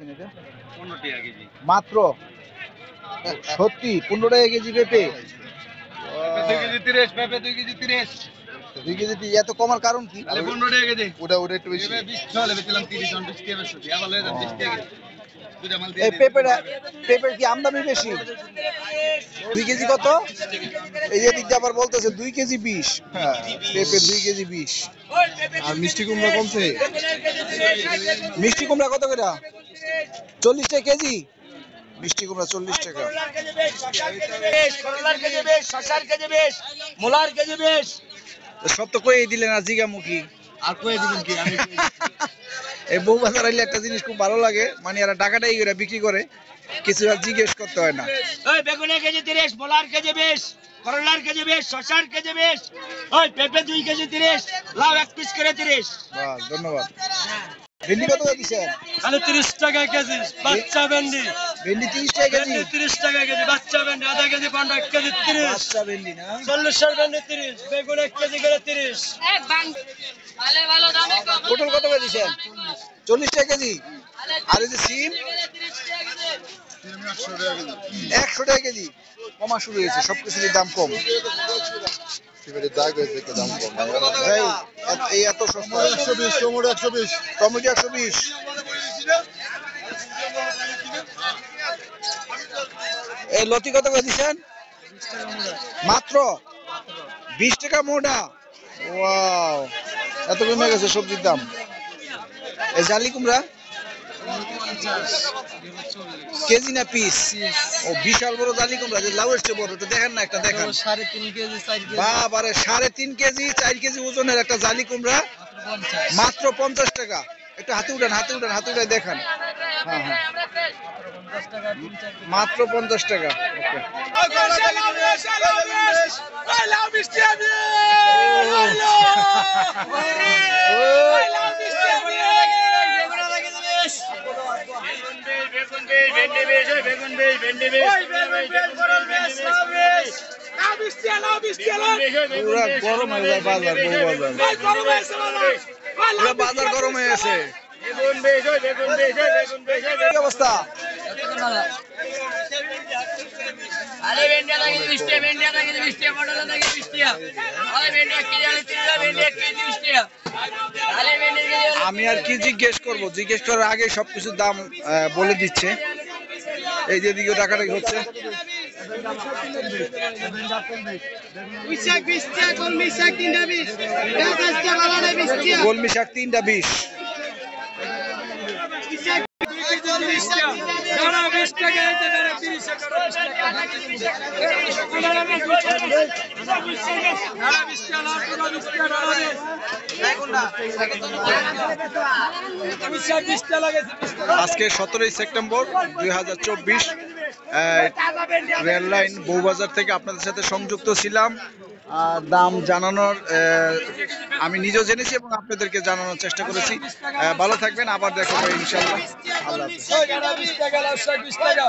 দিচ্ছেন এটা? 15 টাকা কেজি। মাত্র সত্যি 15 টাকা কেজি পেঁপে? পেঁপে 2 কেজি 30, পেঁপে 2 কেজি 30। 2 কেজি এত কমার কারণ কি? তাহলে 15 টাকা কেজি। ওটা একটু বেশি। পেঁপে 20 টাকা বেচলাম 30, 20 টাকা বেচছি। আবার লয়ে যান 20 টাকা কেজি। দুইটা মাল দিয়ে এই দিন। পেঁপের কি আমদানি বেশি? 2 কেজি কত? এই যে দিকটা আবার বলতেছে 2 কেজি 20। হ্যাঁ, পেঁপে 2 কেজি 20। আর মিষ্টি কুমড়া কমছে? মিষ্টি কুমড়া কত করে? 40 টাকা কেজি। মিষ্টি কুমড়া 40 টাকা। করলার কেজি বেশ, শসার কেজি বেশ, মূলার কেজি বেশ। সব তো কই দিলেন আর জিগামুখী। আর কই দিবেন কি আমি এই বউবাজার আইলে একটা জিনিস খুব ভালো লাগে, মানে এরা টাকাটাই করে বিক্রি করে, কিছু আর জিজ্ঞেস করতে হয় না। ওই বেগুনের কেজি 30, মূলার কেজি বেশ, করলার কেজি বেশ, শসার কেজি বেশ। ওই পেঁপে 2 কেজি 30, লাউ 1 পিস করে 30। বাহ, ধন্যবাদ। ভেন্ডি কত করে দিচ্ছেন? খালি 30 টাকা কেজি বাচ্চা ভেন্ডি। ভেন্ডি 30 টাকা কেজি? 30 টাকা কেজি বাচ্চা ভেন্ডি, আধা কেজি 1 কেজি 30। বাচ্চা ভেন্ডি না? 40 এর ভেন্ডি 30, বেগুন 1 কেজি করে 30। পটল কত করে দিচ্ছেন? 40 টাকা কেজি। আর এই যে সিম? 100 টাকা কেজি। কমা শুরু হয়েছে, সবকিছুরই দাম কম। এই, এই এত সস্তা। 120, টমেটো 120। টমেটো 120। এই লতি কত করে দিচ্ছেন? মাত্র 20 টাকা মোটা। ওয়াও, এত কমে গেছে সবজির দাম। এই জালি কুমড়া কেজি না পিস? ও, বিশাল বড় জালি কুমড়া, যে লাউ এসছে বড়, এটা দেখেন না, একটা দেখেন। 3.5 কেজি 4 কেজি বাবারে, 3.5 কেজি 4 কেজি ওজনের একটা জালি কুমড়া মাত্র 50 টাকা। একটু হাতে উঠান, হাতে উঠান, হাতে উঠাই দেখান। হ্যাঁ হ্যাঁ, মাত্র 50 টাকা। পুরা গরম হয়ে যায় বাজার, পুরা বাজার গরম হয়ে গেছে। কি অবস্থা? আরে ভেন্ডি আধা কেজি 20 টাকা, ভেন্ডি আধা কেজি 20 টাকা, পটল আধা কেজি 20 টাকা। আরে ভেন্ডি 1 কেজি আলু 30 টাকা, ভেন্ডি 1 কেজি 30 টাকা। আরে ভেন্ডি কেজি আমি আর কি জিজ্ঞেস করব? জিজ্ঞেস করার আগে সবকিছুর দাম বলে দিচ্ছে। এই যে দিকে টাকাটাকি হচ্ছে। পুঁইশাক 20 টাকা, কলমি শাক 3টা 20, ঢাকা টাকা আলাদা 20 টাকা। কলমি শাক 3টা 20। দাঁড়া 20 টাকা, এই যে দাঁড়া 30 টাকা, 20 টাকা। দাঁড়া 20 টাকা, দাঁড়া 20 টাকা, দাঁড়া দে। পুঁইশাক 20 টাকা লাগাইছে, 20 টাকা। আজকে 17 সেপ্টেম্বর 2024, রেল লাইন বউবাজার থেকে আপনাদের সাথে সংযুক্ত ছিলাম। দাম জানানোর আমি নিজেও জেনেছি এবং আপনাদেরকে জানানোর চেষ্টা করেছি। ভালো থাকবেন, আবার দেখা হবে ইনশাআল্লাহ। আল্লাহ হাফেজ। ওই দাঁড়া 20 টাকা, লাউ শাক 20 টাকা।